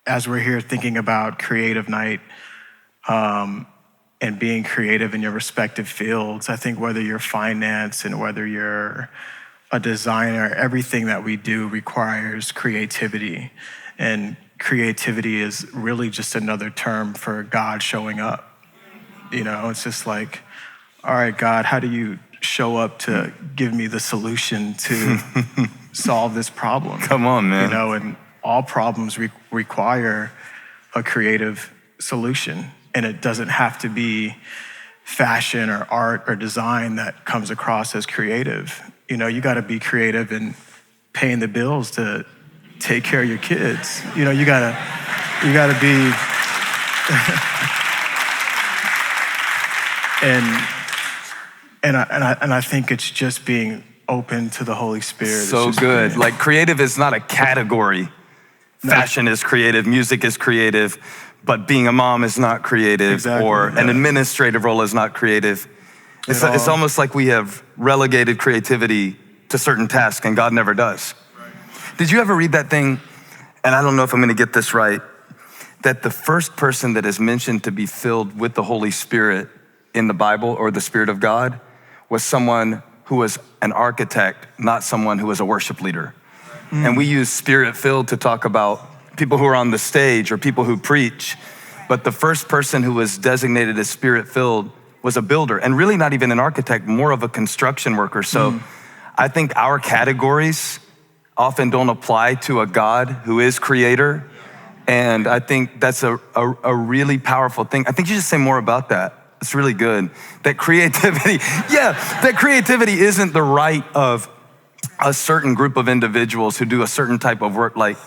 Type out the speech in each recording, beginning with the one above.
as we're here thinking about Creative Night and being creative in your respective fields, I think whether you're finance and whether you're a designer, everything that we do requires creativity. And creativity is really just another term for God showing up. You know, it's just like, all right, God, how do you show up to give me the solution to solve this problem? Come on, man. You know, and all problems require a creative solution. And it doesn't have to be fashion or art or design that comes across as creative. You know, you gotta be creative in paying the bills to take care of your kids. You know, you gotta be, and I think it's just being open to the Holy Spirit. So good. Like creative is not a category. Fashion is creative, music is creative, but being a mom is not creative, exactly, or an administrative role is not creative. It's almost like we have relegated creativity to certain tasks and God never does. Right. Did you ever read that thing, and I don't know if I'm gonna get this right, that the first person that is mentioned to be filled with the Holy Spirit in the Bible or the Spirit of God was someone who was an architect, not someone who was a worship leader. And we use spirit-filled to talk about people who are on the stage or people who preach. But the first person who was designated as spirit-filled was a builder, and really not even an architect, more of a construction worker. So I think our categories often don't apply to a God who is creator. And I think that's a really powerful thing. I think you should say more about that. It's really good. That creativity, that creativity isn't the right of a certain group of individuals who do a certain type of work. Like,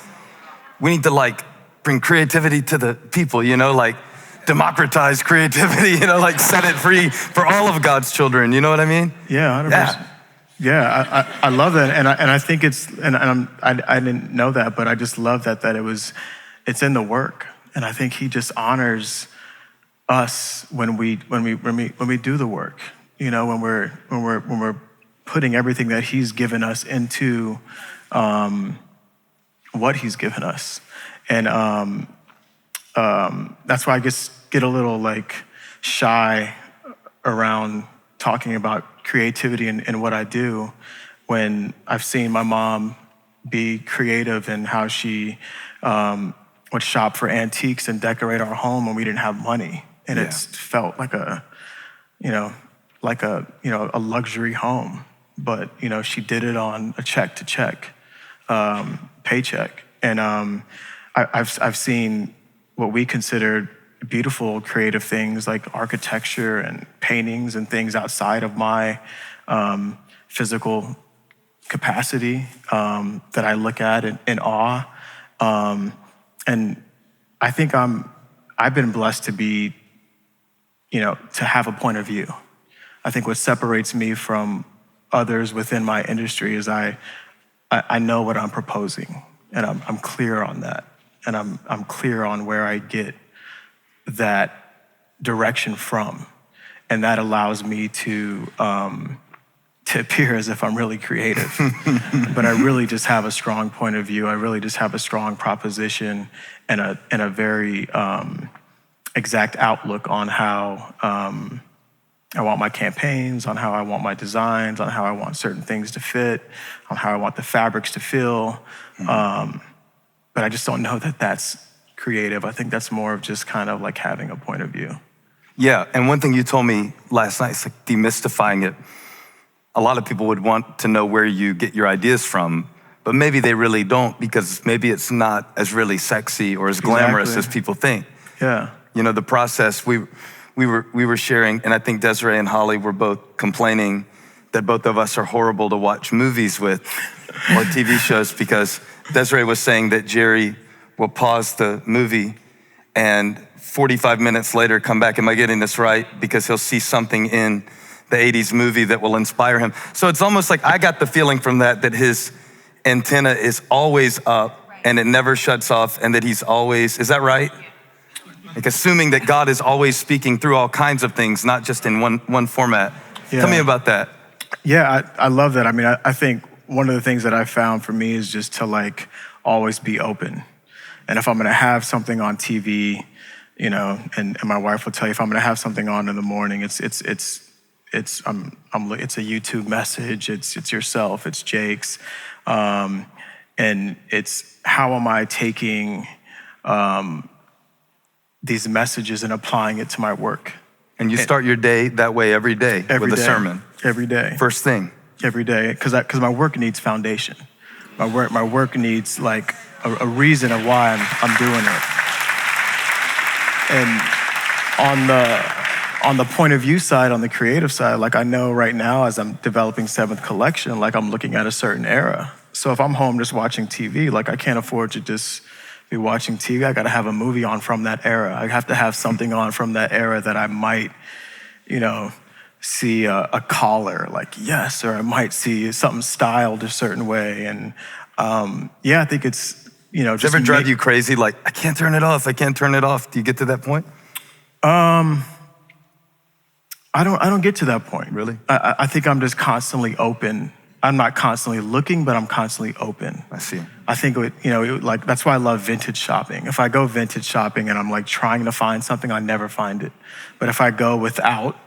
we need to like bring creativity to the people, you know, like democratize creativity, you know, like set it free for all of God's children. You know what I mean? Yeah, 100%. Yeah, I love that, and I think it's, I didn't know that, but I just love that it's in the work, and I think He just honors us when we do the work. You know, when we're putting everything that He's given us into what He's given us. And that's why I get a little like shy around talking about creativity and what I do, when I've seen my mom be creative in how she would shop for antiques and decorate our home when we didn't have money. And it's felt like a luxury home. But, you know, she did it on a check-to-check paycheck. And I've seen what we consider beautiful creative things like architecture and paintings and things outside of my physical capacity that I look at in awe. And I think I've been blessed to be, you know, to have a point of view. I think what separates me from others within my industry is I know what I'm proposing, and I'm clear on that, and I'm clear on where I get that direction from, and that allows me to appear as if I'm really creative. But I really just have a strong point of view. I really just have a strong proposition and a very exact outlook on how I want my campaigns, on how I want my designs, on how I want certain things to fit, on how I want the fabrics to feel. But I just don't know that that's creative. I think that's more of just kind of like having a point of view. Yeah, and one thing you told me last night is like demystifying it. A lot of people would want to know where you get your ideas from, but maybe they really don't, because maybe it's not as really sexy or as glamorous as people think. Yeah. You know, the process, we were sharing, and I think Desiree and Holly were both complaining that both of us are horrible to watch movies with or TV shows, because Desiree was saying that Jerry will pause the movie and 45 minutes later come back, am I getting this right? Because he'll see something in the 80s movie that will inspire him. So it's almost like I got the feeling from that his antenna is always up and it never shuts off, and that he's always, is that right? Like assuming that God is always speaking through all kinds of things, not just in one format. Yeah. Tell me about that. Yeah, I love that. I mean, I think one of the things that I found for me is just to like always be open. And if I'm gonna have something on TV, you know, and my wife will tell you, if I'm gonna have something on in the morning, it's a YouTube message, it's yourself, it's Jake's, and it's how am I taking these messages and applying it to my work. And you start your day that way every day with a sermon. Every day. First thing. Every day, because my work needs foundation. My work needs like a reason of why I'm doing it. And on the point of view side, on the creative side, like I know right now as I'm developing Seventh Collection, like I'm looking at a certain era. So if I'm home just watching TV, like I can't afford to just be watching TV. I got to have a movie on from that era. I have to have something on from that era that I might, you know, see a collar, like yes, or I might see something styled a certain way. And yeah, I think it's, you know, does it ever drive you crazy? Like, I can't turn it off. Do you get to that point? I don't get to that point. Really? I think I'm just constantly open. I'm not constantly looking, but I'm constantly open. I see. I think, like that's why I love vintage shopping. If I go vintage shopping and I'm like trying to find something, I never find it. But if I go without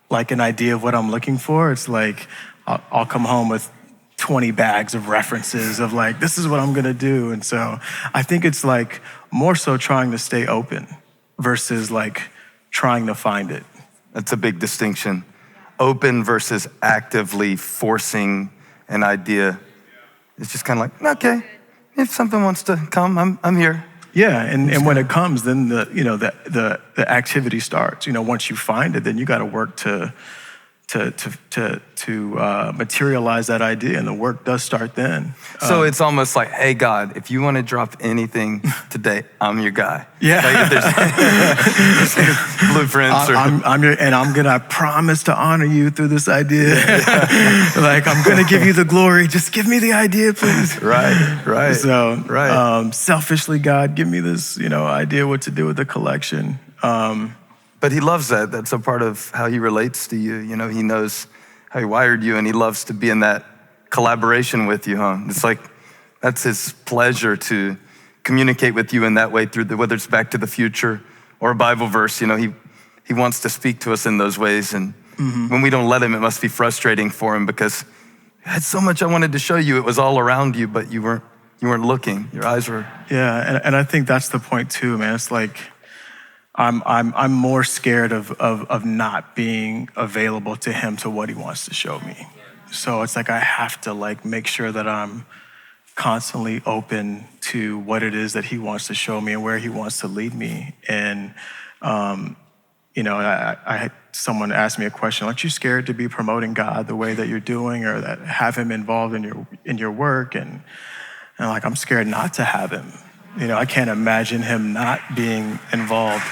like an idea of what I'm looking for, it's like I'll come home with 20 bags of references of like, this is what I'm gonna do. And so I think it's like more so trying to stay open versus like trying to find it. That's a big distinction. Open versus actively forcing an idea. It's just kind of like, okay, if something wants to come, I'm here. Yeah, and when it comes, then the activity starts. You know, once you find it, then you got to work to materialize that idea, and the work does start then. So it's almost like, hey God, if you want to drop anything today, I'm your guy. Yeah, like if there's blueprints. I promise to honor you through this idea. Like I'm gonna give you the glory. Just give me the idea, please. Right. So selfishly, God, give me this, idea what to do with the collection. But he loves that. That's a part of how he relates to you. You know, he knows how he wired you, and he loves to be in that collaboration with you, huh? It's like, that's his pleasure to communicate with you in that way through whether it's Back to the Future or a Bible verse. You know, he wants to speak to us in those ways. And when we don't let him, it must be frustrating for him because I had so much I wanted to show you. It was all around you, but you weren't looking. Your eyes were. Yeah, and I think that's the point too, man. It's like, I'm more scared of not being available to him to what he wants to show me. So it's like I have to like make sure that I'm constantly open to what it is that he wants to show me and where he wants to lead me. And I had someone ask me a question, aren't you scared to be promoting God the way that you're doing, or that have him involved in your work? And like I'm scared not to have him. I can't imagine him not being involved,